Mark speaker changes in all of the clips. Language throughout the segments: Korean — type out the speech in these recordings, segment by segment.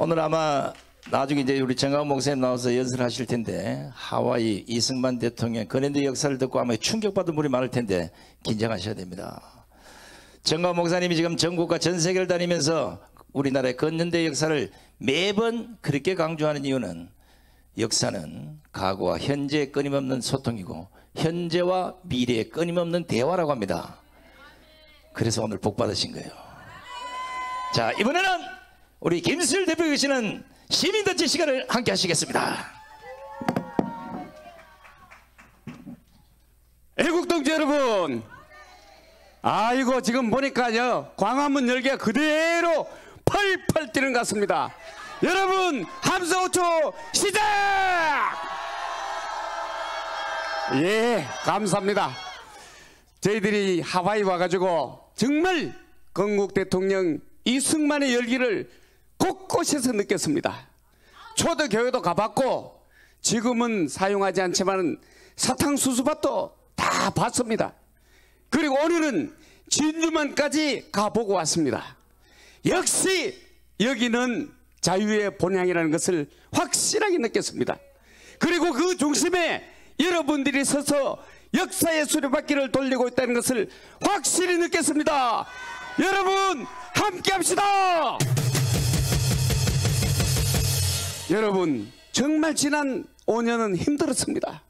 Speaker 1: 오늘 아마 나중에 이제 우리 정강 목사님 나와서 연설하실 텐데 하와이 이승만 대통령 근현대 역사를 듣고 아마 충격받은 분이 많을 텐데 긴장하셔야 됩니다. 정강 목사님이 지금 전국과 전 세계를 다니면서 우리나라의 근현대 역사를 매번 그렇게 강조하는 이유는 역사는 과거와 현재의 끊임없는 소통이고 현재와 미래의 끊임없는 대화라고 합니다. 그래서 오늘 복 받으신 거예요. 자, 이번에는 우리 김수일 대표 계시는 시민단체 시간을 함께 하시겠습니다.
Speaker 2: 애국동지 여러분, 아이고 지금 보니까요 광화문 열기가 그대로 펄펄 뛰는 것 같습니다. 여러분 함성 5초 시작! 예, 감사합니다. 저희들이 하와이 와가지고 정말 건국 대통령 이승만의 열기를 곳곳에서 느꼈습니다. 초대교회도 가봤고 지금은 사용하지 않지만 사탕수수밭도 다 봤습니다. 그리고 오늘은 진주만까지 가보고 왔습니다. 역시 여기는 자유의 본향이라는 것을 확실하게 느꼈습니다. 그리고 그 중심에 여러분들이 서서 역사의 수레바퀴를 돌리고 있다는 것을 확실히 느꼈습니다. 여러분 함께 합시다. 여러분 정말 지난 5년은 힘들었습니다.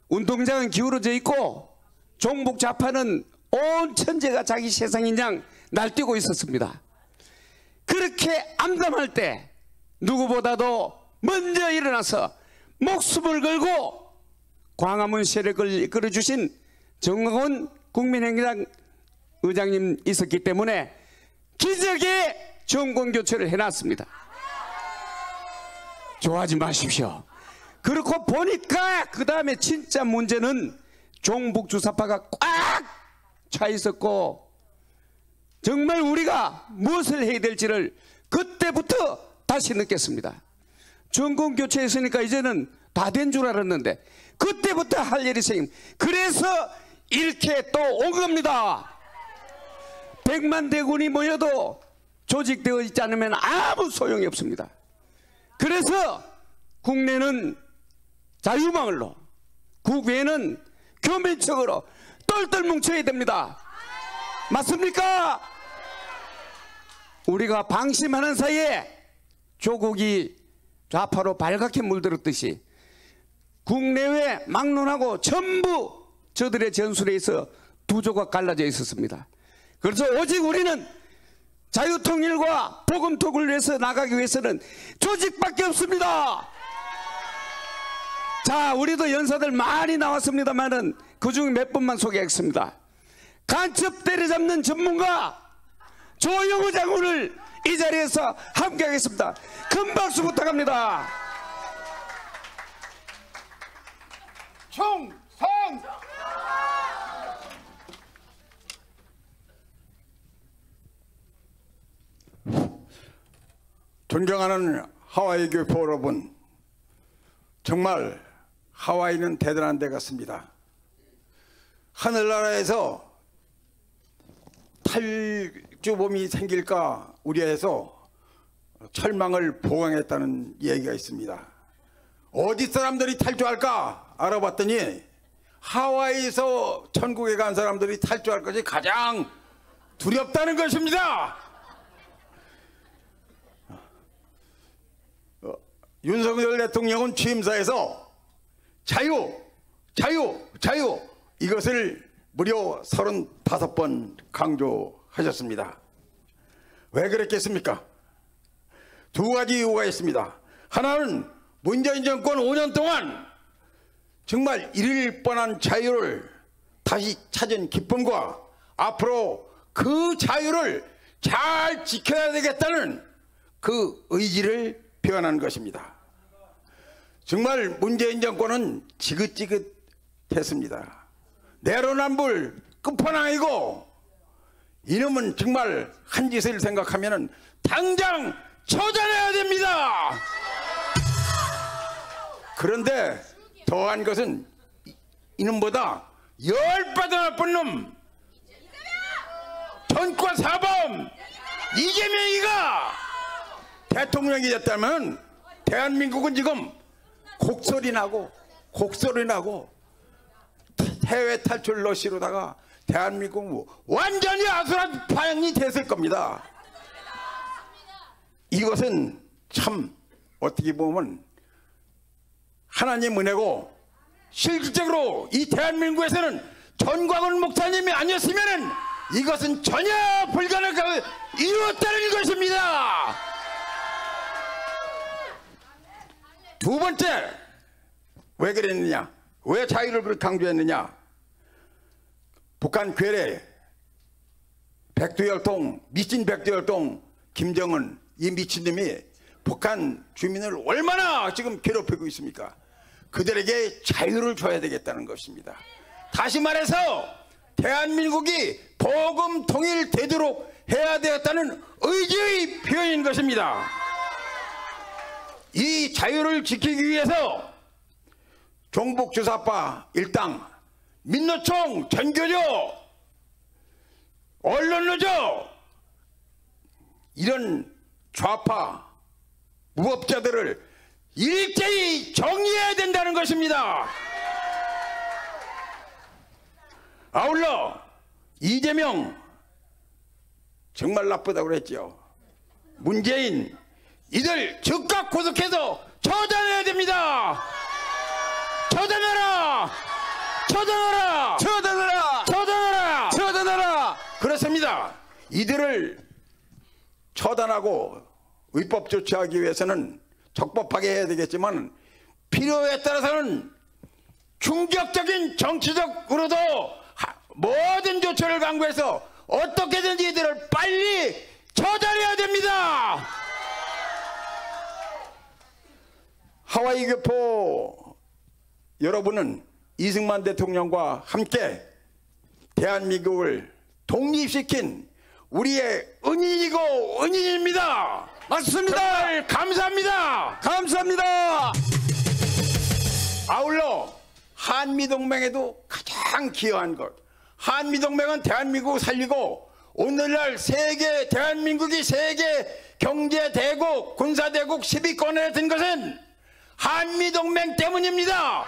Speaker 2: 운동장은 기울어져 있고 종북 좌파는 온 천재가 자기 세상인 양 날뛰고 있었습니다. 그렇게 암담할 때 누구보다도 먼저 일어나서 목숨을 걸고 광화문 세력을 이끌어주신 정광훈 국민행당 의장님 있었기 때문에 기적의 정권교체를 해놨습니다. 좋아하지 마십시오. 그렇고 보니까 그 다음에 진짜 문제는 종북 주사파가 꽉 차 있었고 정말 우리가 무엇을 해야 될지를 그때부터 다시 느꼈습니다. 정권 교체했으니까 이제는 다 된 줄 알았는데 그때부터 할 일이 생깁니다. 그래서 이렇게 또 온 겁니다. 100만 대군이 모여도 조직되어 있지 않으면 아무 소용이 없습니다. 그래서 국내는 자유마을로, 국외는 교민척으로 똘똘 뭉쳐야 됩니다. 맞습니까? 우리가 방심하는 사이에 조국이 좌파로 발갛게 물들었듯이 국내외 막론하고 전부 저들의 전술에 있어 두 조각 갈라져 있었습니다. 그래서 오직 우리는 자유통일과 복음통일을 위해서 나가기 위해서는 조직밖에 없습니다. 자, 우리도 연사들 많이 나왔습니다만은 그중 몇 분만 소개하겠습니다. 간첩 때려잡는 전문가 조영우 장군을 이 자리에서 함께 하겠습니다. 큰 박수 부탁합니다.
Speaker 3: 충성! 존경하는 하와이 교포 여러분, 정말 하와이는 대단한 데 같습니다. 하늘나라에서 탈주범이 생길까 우려해서 철망을 보강했다는 얘기가 있습니다. 어디 사람들이 탈주할까 알아봤더니 하와이에서 천국에 간 사람들이 탈주할 것이 가장 두렵다는 것입니다. 윤석열 대통령은 취임사에서 자유, 자유, 자유 이것을 무려 35번 강조하셨습니다. 왜 그랬겠습니까? 두 가지 이유가 있습니다. 하나는 문재인 정권 5년 동안 정말 잃을 뻔한 자유를 다시 찾은 기쁨과 앞으로 그 자유를 잘 지켜야 되겠다는 그 의지를 표현한 것입니다. 정말 문재인 정권은 지긋지긋했습니다. 내로남불 끝판왕이고 이놈은 정말 한 짓을 생각하면 당장 처단해야 됩니다. 그런데 더한 것은 이놈보다 10배도 나쁜 놈 전과 사범 이재명이가 대통령이 됐다면 대한민국은 지금 곡소리 나고 해외 탈출 러시로다가 대한민국 완전히 아수라장이 됐을 겁니다. 이것은 참 어떻게 보면 하나님 은혜고, 실질적으로 이 대한민국에서는 전광훈 목사님이 아니었으면 이것은 전혀 불가능하게 이루었다는 것입니다. 두 번째, 왜 그랬느냐, 왜 자유를 그렇게 강조했느냐. 북한 괴뢰 백두혈통, 미친 백두혈통 김정은, 이 미친놈이 북한 주민을 얼마나 지금 괴롭히고 있습니까? 그들에게 자유를 줘야 되겠다는 것입니다. 다시 말해서 대한민국이 복음 통일되도록 해야 되었다는 의지의 표현인 것입니다. 이 자유를 지키기 위해서 종북주사파 일당, 민노총, 전교조, 언론노조, 이런 좌파 무법자들을 일제히 정리해야 된다는 것입니다. 아울러 이재명 정말 나쁘다고 그랬죠. 문재인, 이들 즉각 구속해서 처단해야 됩니다. 처단하라! 처단하라!
Speaker 2: 처단하라!
Speaker 3: 처단하라!
Speaker 2: 처단하라!
Speaker 3: 그렇습니다. 이들을 처단하고 위법 조치하기 위해서는 적법하게 해야 되겠지만, 필요에 따라서는 충격적인 정치적으로도 모든 조처를 강구해서 어떻게든지 이들을 빨리 처단해야 됩니다. 하와이 교포 여러분은 이승만 대통령과 함께 대한민국을 독립시킨 우리의 은인이고 은인입니다.
Speaker 2: 맞습니다.
Speaker 3: 정말 감사합니다.
Speaker 2: 감사합니다.
Speaker 3: 아울러 한미동맹에도 가장 기여한 것, 한미동맹은 대한민국을 살리고 오늘날 대한민국이 세계 경제대국, 군사대국 10위권에 든 것은 한미동맹 때문입니다.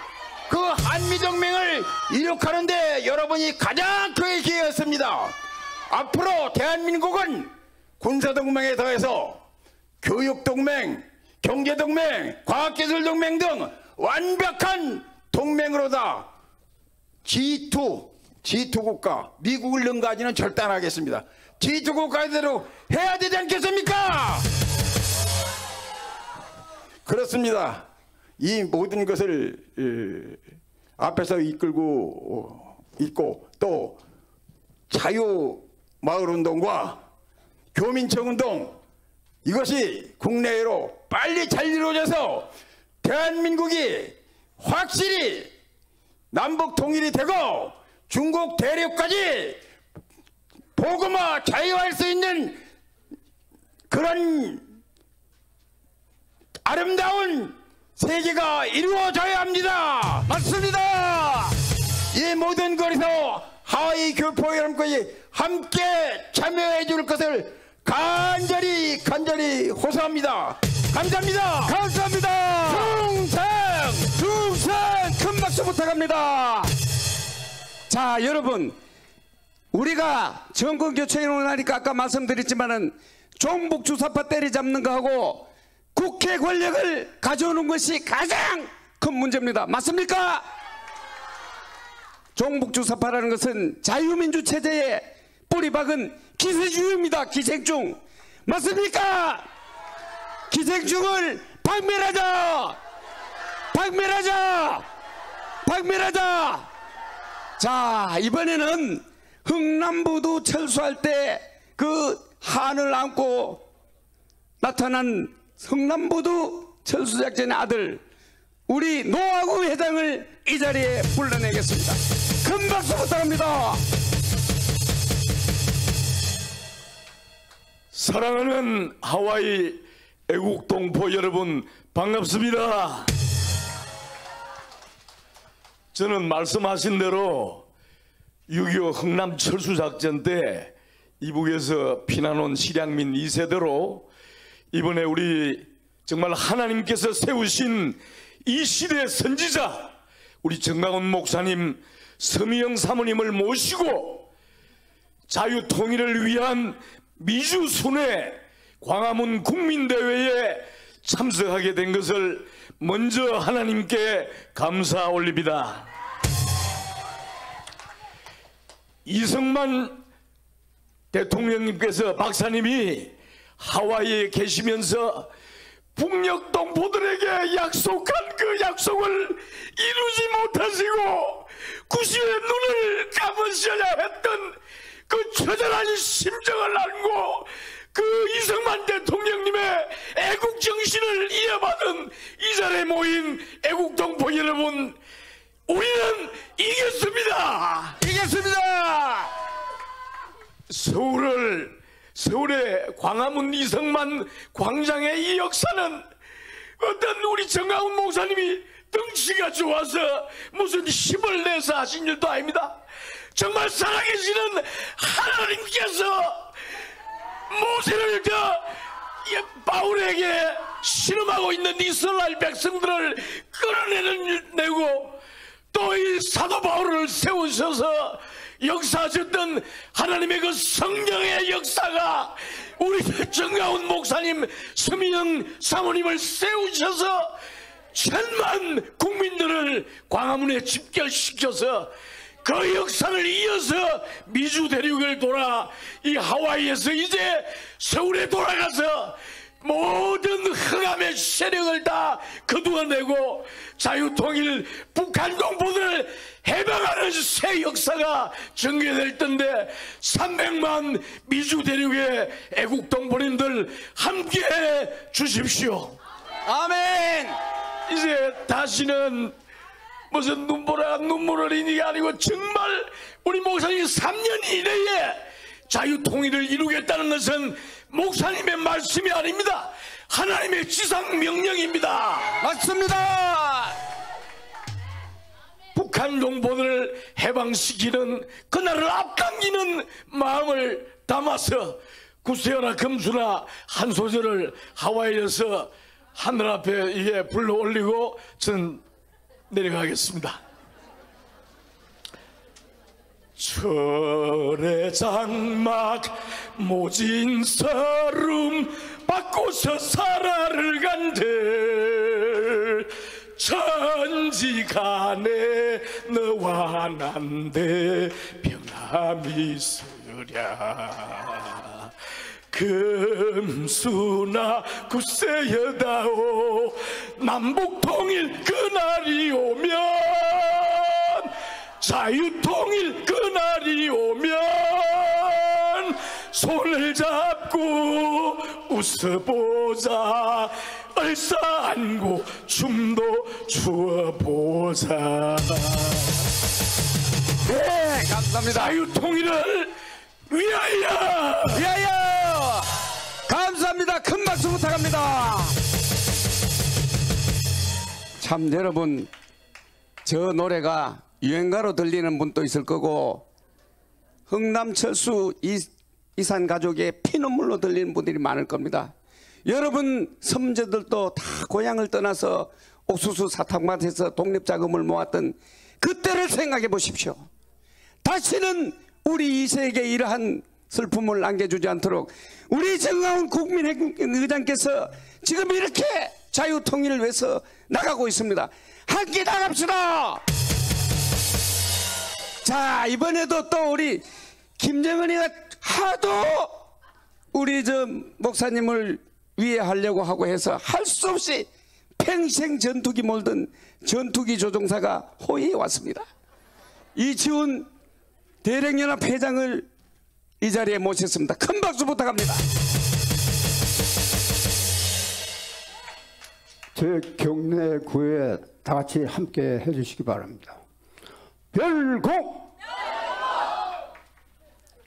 Speaker 3: 그 한미동맹을 이룩하는데 여러분이 가장 크게 기여했습니다. 앞으로 대한민국은 군사동맹에 더해서 교육동맹, 경제동맹, 과학기술동맹 등 완벽한 동맹으로다 G2 국가, 미국을 능가하지는 절대 안 하겠습니다. G2 국가대로 해야 되지 않겠습니까? 그렇습니다. 이 모든 것을 앞에서 이끌고 있고, 또 자유마을운동과 교민청운동, 이것이 국내외로 빨리 잘 이루어져서 대한민국이 확실히 남북 통일이 되고 중국 대륙까지 복음화 자유할 수 있는 그런 아름다운 세계가 이루어져야 합니다.
Speaker 2: 맞습니다.
Speaker 3: 이 모든 것에서 하와이 교포 여러분까지 함께 참여해 줄 것을 간절히 호소합니다. 감사합니다.
Speaker 2: 감사합니다. 충성 큰 박수 부탁합니다. 자, 여러분, 우리가 정권 교체에 논하니까 아까 말씀드렸지만은 종북주사파 때리잡는 거하고 국회 권력을 가져오는 것이 가장 큰 문제입니다. 맞습니까? 종북주사파라는 것은 자유민주 체제의 뿌리박은 기생충입니다. 기생충. 맞습니까? 기생충을 박멸하자. 자, 이번에는 흥남부두 철수할 때 그 한을 안고 나타난 흥남부두 철수작전의 아들 우리 노하구 회장을 이 자리에 불러내겠습니다. 큰 박수 부탁합니다.
Speaker 4: 사랑하는 하와이 애국동포 여러분, 반갑습니다. 저는 말씀하신 대로 6.25 흥남 철수작전 때 이북에서 피난 온 실향민 2세대로 이번에 우리 정말 하나님께서 세우신 이 시대의 선지자 우리 정강훈 목사님, 서미영 사모님을 모시고 자유통일을 위한 미주순회 광화문 국민대회에 참석하게 된 것을 먼저 하나님께 감사 올립니다. 이승만 대통령님께서 박사님이 하와이에 계시면서 북녘 동포들에게 약속한 그 약속을 이루지 못하시고 구시에 눈을 감으셔야 했던 그 처절한 심정을 안고 그 이승만 대통령님의 애국 정신을 이어받은 이 자리에 모인 애국 동포 여러분, 우리는 이겼습니다.
Speaker 2: 이겼습니다.
Speaker 4: 서울의 광화문 이승만 광장의 이 역사는 어떤 우리 정강훈 목사님이 덩치가 좋아서 무슨 힘을 내서 하신 일도 아닙니다. 정말 살아계시는 하나님께서 모세를 바울에게 신음하고 있는 이스라엘 백성들을 끌어내고 또 이 사도 바울을 세우셔서 역사하셨던 하나님의 그 성령의 역사가 우리 정강훈 목사님, 서미영 사모님을 세우셔서 천만 국민들을 광화문에 집결시켜서 그 역사를 이어서 미주 대륙을 돌아 이 하와이에서 이제 서울에 돌아가서 모든 흑암의 세력을 다 거두어내고 자유통일 북한 동포들을 해방하는 새 역사가 전개될 텐데 300만 미주 대륙의 애국 동포님들 함께해 주십시오.
Speaker 2: 아멘.
Speaker 4: 이제 다시는 무슨 눈물을 흘리는 아니고 정말 우리 목사님이 3년 이내에 자유통일을 이루겠다는 것은 목사님의 말씀이 아닙니다. 하나님의 지상 명령입니다.
Speaker 2: 맞습니다.
Speaker 4: 북한 동포들을 해방시키는 그날을 앞당기는 마음을 담아서 구세어나 금수나 한 소절을 하와이에서 하늘 앞에 이게 불러 올리고 저는 내려가겠습니다. 철의 장막 모진 서름 바꿔서 살아를 간들 천지간에 너와 난데 평함이 있으랴. 금수나 굳세여다오 남북통일 그날이 오면 자유통일 그날이 오면 손을 잡고 웃어보자. 얼싸안고 춤도 추어보자.
Speaker 2: 네, 감사합니다.
Speaker 4: 자유통일을 위하여!
Speaker 2: 위하여! 감사합니다. 큰 박수 부탁합니다. 참 여러분, 저 노래가 유행가로 들리는 분도 있을 거고 흥남철수 이산 가족의 피눈물로 들리는 분들이 많을 겁니다. 여러분 선조들도 다 고향을 떠나서 옥수수 사탕밭에서 독립자금을 모았던 그때를 생각해 보십시오. 다시는 우리 2세에게 이러한 슬픔을 남겨주지 않도록 우리 정강훈 국민의장께서 지금 이렇게 자유통일을 위해서 나가고 있습니다. 함께 나갑시다. 자, 이번에도 또 우리 김정은이가 하도 우리 저 목사님을 위해 하려고 하고 해서 할 수 없이 평생 전투기 몰던 전투기 조종사가 호위에 왔습니다. 이치훈 대령연합 회장을 이 자리에 모셨습니다. 큰 박수 부탁합니다.
Speaker 5: 제 경례 구회에 다 같이 함께 해주시기 바랍니다. 멸공!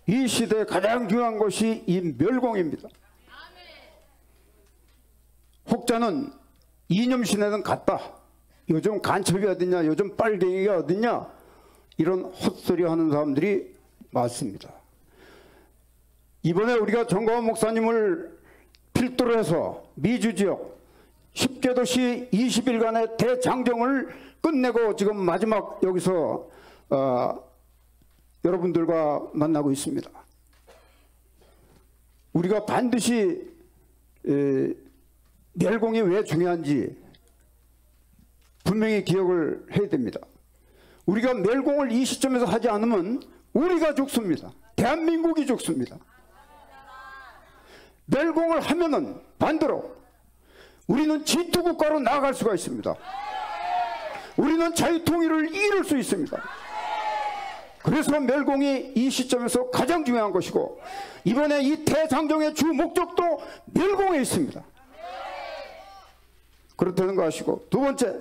Speaker 5: 이 시대에 가장 중요한 것이 이 멸공입니다. 혹자는 이념신에는 갔다. 요즘 간첩이 어딨냐, 요즘 빨갱이가 어딨냐, 이런 헛소리 하는 사람들이 많습니다. 이번에 우리가 정광훈 목사님을 필두로 해서 미주 지역 10개 도시 20일간의 대장정을 끝내고 지금 마지막 여기서 여러분들과 만나고 있습니다. 우리가 반드시 멸공이 왜 중요한지 분명히 기억을 해야 됩니다. 우리가 멸공을 이 시점에서 하지 않으면 우리가 죽습니다. 대한민국이 죽습니다. 멸공을 하면은 반대로 우리는 지투국가로 나아갈 수가 있습니다. 우리는 자유통일을 이룰 수 있습니다. 그래서 멸공이 이 시점에서 가장 중요한 것이고, 이번에 이 대장정의 주 목적도 멸공에 있습니다. 그렇다는 거 아시고, 두 번째,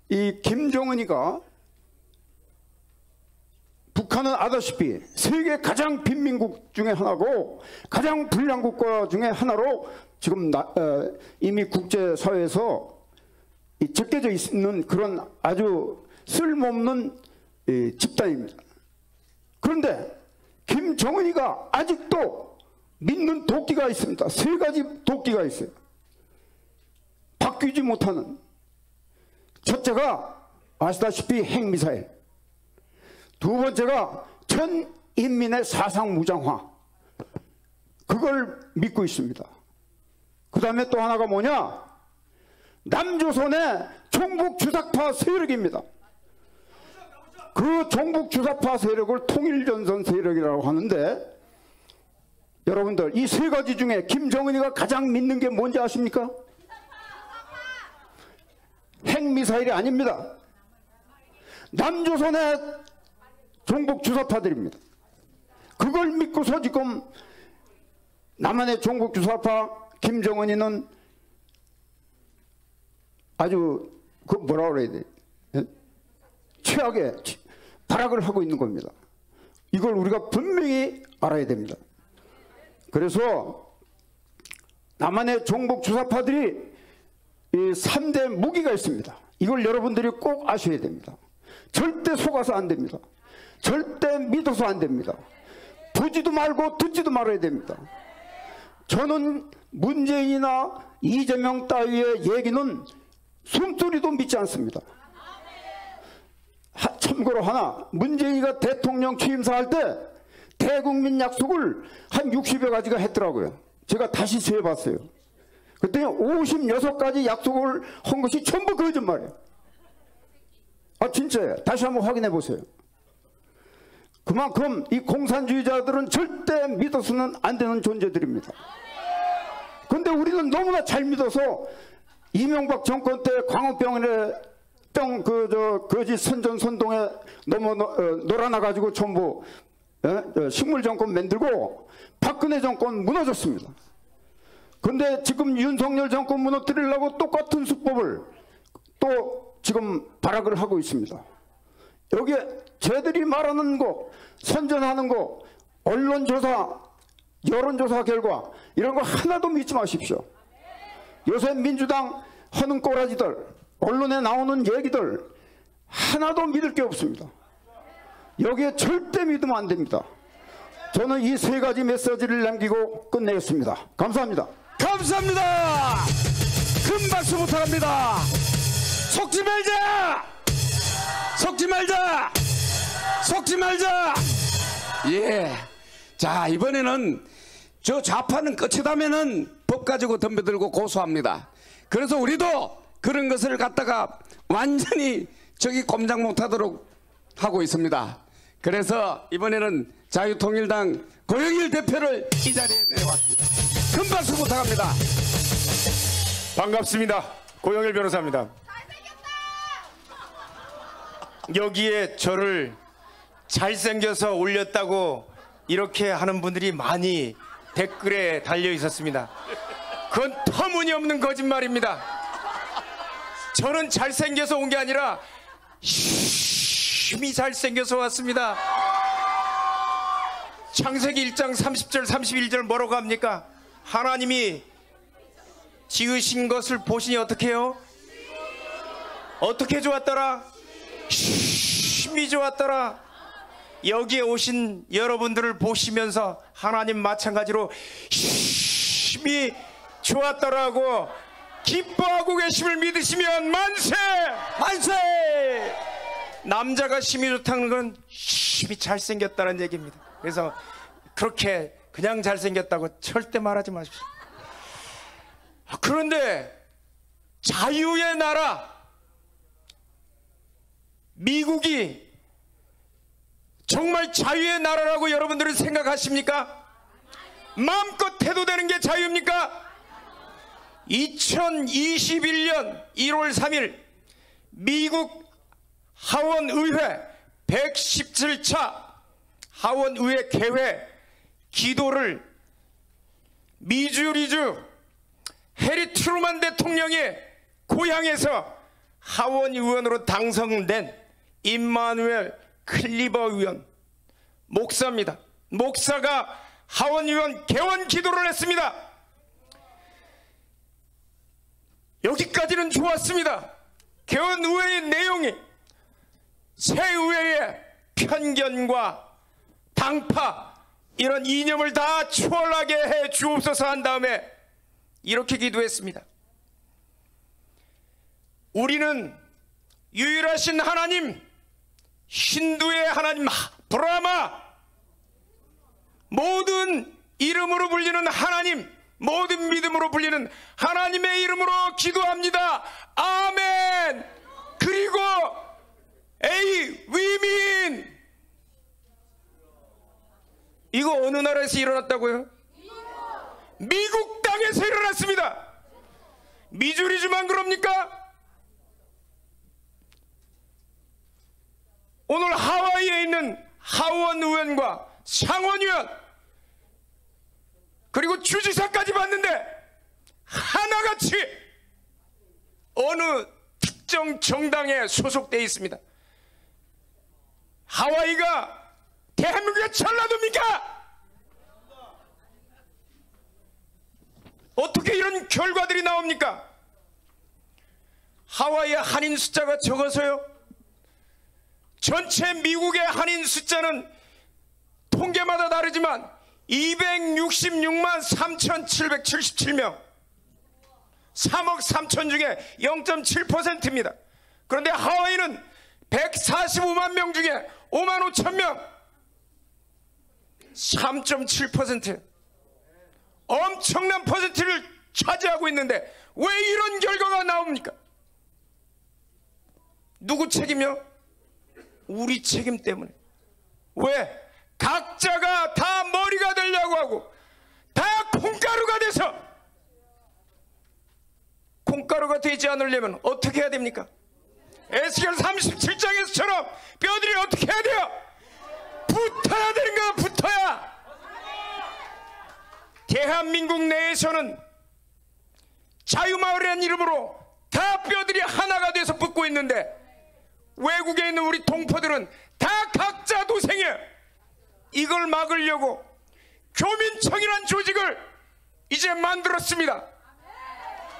Speaker 5: 이 김정은이가 북한은 아다시피 세계 가장 빈민국 중에 하나고 가장 불량 국가 중에 하나로 지금 이미 국제사회에서 적혀져 있는 그런 아주 쓸모없는 집단입니다. 그런데 김정은이가 아직도 믿는 도끼가 있습니다. 세 가지 도끼가 있어요. 바뀌지 못하는. 첫째가 아시다시피 핵미사일, 두 번째가 전 인민의 사상 무장화, 그걸 믿고 있습니다. 그 다음에 또 하나가 뭐냐? 남조선의 종북주사파 세력입니다. 그 종북주사파 세력을 통일전선 세력이라고 하는데, 여러분들 이 세 가지 중에 김정은이가 가장 믿는 게 뭔지 아십니까? 핵미사일이 아닙니다. 남조선의 종북주사파들입니다. 그걸 믿고서 지금 남한의 종북주사파 김정은이는 아주 그 뭐라 그래야 돼? 최악의 발악을 하고 있는 겁니다. 이걸 우리가 분명히 알아야 됩니다. 그래서 남한의 종북주사파들이 이 3대 무기가 있습니다. 이걸 여러분들이 꼭 아셔야 됩니다. 절대 속아서 안 됩니다. 절대 믿어서 안 됩니다. 보지도 말고 듣지도 말아야 됩니다. 저는 문재인이나 이재명 따위의 얘기는 숨소리도 믿지 않습니다. 참고로 하나, 문재인이가 대통령 취임사할 때 대국민 약속을 한 60여 가지가 했더라고요. 제가 다시 세어봤어요. 그때 56가지 약속을 한 것이 전부 거짓말이에요. 아 진짜예요. 다시 한번 확인해 보세요. 그만큼 이 공산주의자들은 절대 믿어서는 안 되는 존재들입니다. 그런데 우리는 너무나 잘 믿어서 이명박 정권 때 광우병원에 거짓 선전선동에 놀아나가지고 전부 식물 정권 만들고 박근혜 정권 무너졌습니다. 그런데 지금 윤석열 정권 무너뜨리려고 똑같은 수법을 또 지금 발악을 하고 있습니다. 여기에 쟤들이 말하는 거, 선전하는 거, 언론조사, 여론조사 결과 이런 거 하나도 믿지 마십시오. 요새 민주당 하는 꼬라지들, 언론에 나오는 얘기들 하나도 믿을 게 없습니다. 여기에 절대 믿으면 안 됩니다. 저는 이 세 가지 메시지를 남기고 끝내겠습니다. 감사합니다.
Speaker 2: 감사합니다. 큰 박수 부탁합니다. 속지 말자! 속지 말자! 속지 말자! 예. 자, 이번에는 저 좌파는 끝이다면은 법 가지고 덤벼들고 고소합니다. 그래서 우리도 그런 것을 갖다가 완전히 저기 꼼짝 못하도록 하고 있습니다. 그래서 이번에는 자유통일당 고영일 대표를 이 자리에 내왔습니다. 큰 박수 부탁합니다.
Speaker 6: 반갑습니다. 고영일 변호사입니다. 여기에 저를 잘생겨서 올렸다고 이렇게 하는 분들이 많이 댓글에 달려 있었습니다. 그건 터무니없는 거짓말입니다. 저는 잘생겨서 온 게 아니라 힘이 잘생겨서 왔습니다. 창세기 1장 30절 31절 뭐라고 합니까? 하나님이 지으신 것을 보시니 어떻게 해요? 어떻게 좋았더라? 힘이 좋았더라. 여기에 오신 여러분들을 보시면서 하나님 마찬가지로 힘이 좋았더라고 기뻐하고 계심을 믿으시면 만세! 만세! 남자가 힘이 좋다는 건 힘이 잘생겼다는 얘기입니다. 그래서 그렇게 그냥 잘생겼다고 절대 말하지 마십시오. 그런데 자유의 나라 미국이 정말 자유의 나라라고 여러분들은 생각하십니까? 마음껏 해도 되는 게 자유입니까? 2021년 1월 3일 미국 하원의회 117차 하원의회 개회 기도를 미주리주 해리 트루만 대통령의 고향에서 하원의원으로 당선된 임마누엘 클리버 의원 목사입니다. 목사가 하원의원 개원 기도를 했습니다. 여기까지는 좋았습니다. 개원의회의 내용이 새 의회의 편견과 당파 이런 이념을 다 추월하게 해 주옵소서 한 다음에 이렇게 기도했습니다. 우리는 유일하신 하나님 힌두의 하나님 브라마 모든 이름으로 불리는 하나님 모든 믿음으로 불리는 하나님의 이름으로 기도합니다. 아멘. 그리고 에이 위민 이거 어느 나라에서 일어났다고요? 미국 땅에서 일어났습니다. 미주리주만 그럽니까? 오늘 하와이에 있는 하원 의원과 상원의원 그리고 주지사까지 봤는데 하나같이 어느 특정 정당에 소속되어 있습니다. 하와이가 대한민국의 전라도입니까? 어떻게 이런 결과들이 나옵니까? 하와이의 한인 숫자가 적어서요? 전체 미국의 한인 숫자는 통계마다 다르지만 266만 3,777명 3억 3천 중에 0.7%입니다. 그런데 하와이는 145만 명 중에 5만 5천 명 3.7% 엄청난 퍼센트를 차지하고 있는데 왜 이런 결과가 나옵니까? 누구 책임이요? 우리 책임 때문에. 왜? 각자가 다 머리가 되려고 하고 다 콩가루가 돼서 콩가루가 되지 않으려면 어떻게 해야 됩니까? 에스겔 37장에서처럼 뼈들이 어떻게 해야 돼요? 붙어야 되는 거야. 붙어야. 대한민국 내에서는 자유마을이라는 이름으로 다 뼈들이 하나가 돼서 붙고 있는데 외국에 있는 우리 동포들은 다 각자 도생해. 이걸 막으려고 교민청이라는 조직을 이제 만들었습니다.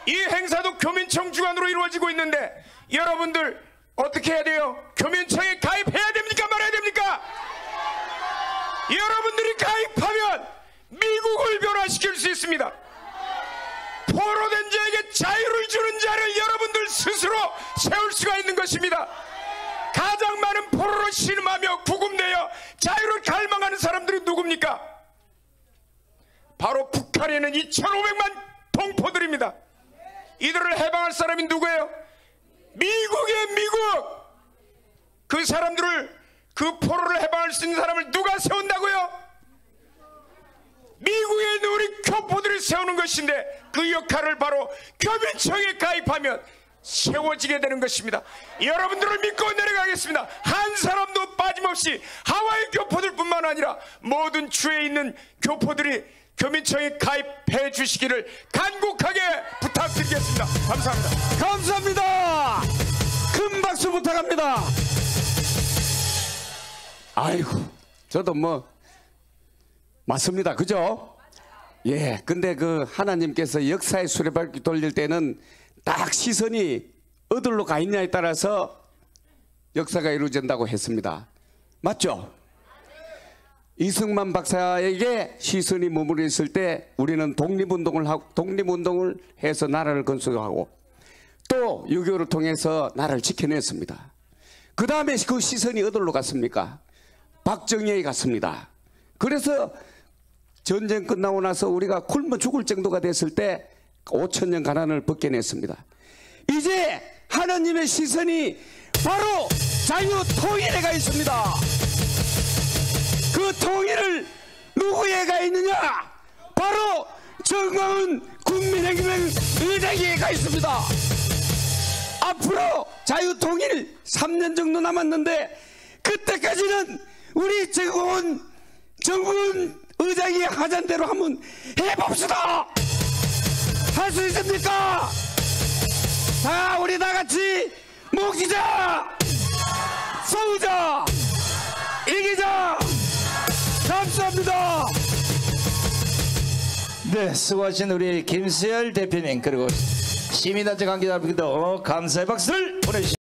Speaker 6: 이 행사도 교민청 주관으로 이루어지고 있는데 여러분들 어떻게 해야 돼요? 교민청에 가입해야 됩니까? 말아야 됩니까? 여러분들이 가입하면 미국을 변화시킬 수 있습니다. 포로된 자에게 자유를 주는 자를 여러분들 스스로 세울 수가 있는 것입니다. 가장 많은 포로로 신음하며 구금되어 자유를 갈망하는 사람들이 누굽니까? 바로 북한에 있는 2,500만 동포들입니다. 이들을 해방할 사람이 누구예요? 미국의 미국. 그 사람들을 그 포로를 해방할 수 있는 사람을 누가 세운다고요? 미국에 있는 우리 교포들이 세우는 것인데 그 역할을 바로 교민청에 가입하면 세워지게 되는 것입니다. 여러분들을 믿고 내려가겠습니다. 한 사람도 빠짐없이 하와이 교포들 뿐만 아니라 모든 주에 있는 교포들이 교민청에 가입해 주시기를 간곡하게 부탁드리겠습니다. 감사합니다.
Speaker 2: 감사합니다. 큰 박수 부탁합니다. 아이고, 저도 뭐 맞습니다. 그죠? 예. 근데 그 하나님께서 역사의 수레바퀴 돌릴 때는 딱 시선이 어디로 가 있냐에 따라서 역사가 이루어진다고 했습니다. 맞죠? 이승만 박사에게 시선이 머무르 있을 때 우리는 독립운동을 해서 나라를 건설하고 또 6.25를 통해서 나라를 지켜냈습니다. 그 다음에 그 시선이 어디로 갔습니까? 박정희에 갔습니다. 그래서 전쟁 끝나고 나서 우리가 굶어 죽을 정도가 됐을 때 5,000년 가난을 벗겨냈습니다. 이제 하나님의 시선이 바로 자유통일에 가 있습니다. 그 통일을 누구에가 있느냐? 바로 정광훈 국민혁명 의장에게 가 있습니다. 앞으로 자유통일 3년 정도 남았는데 그때까지는 우리 정광훈 의장이 하자는 대로 한번 해봅시다. 할 수 있습니까? 자, 우리 다같이 뭉치자, 싸우자, 이기자. 감사합니다.
Speaker 1: 네, 수고하신 우리 김수열 대표님 그리고 시민단체 관계자분들도 감사의 박수를 보내주십시오.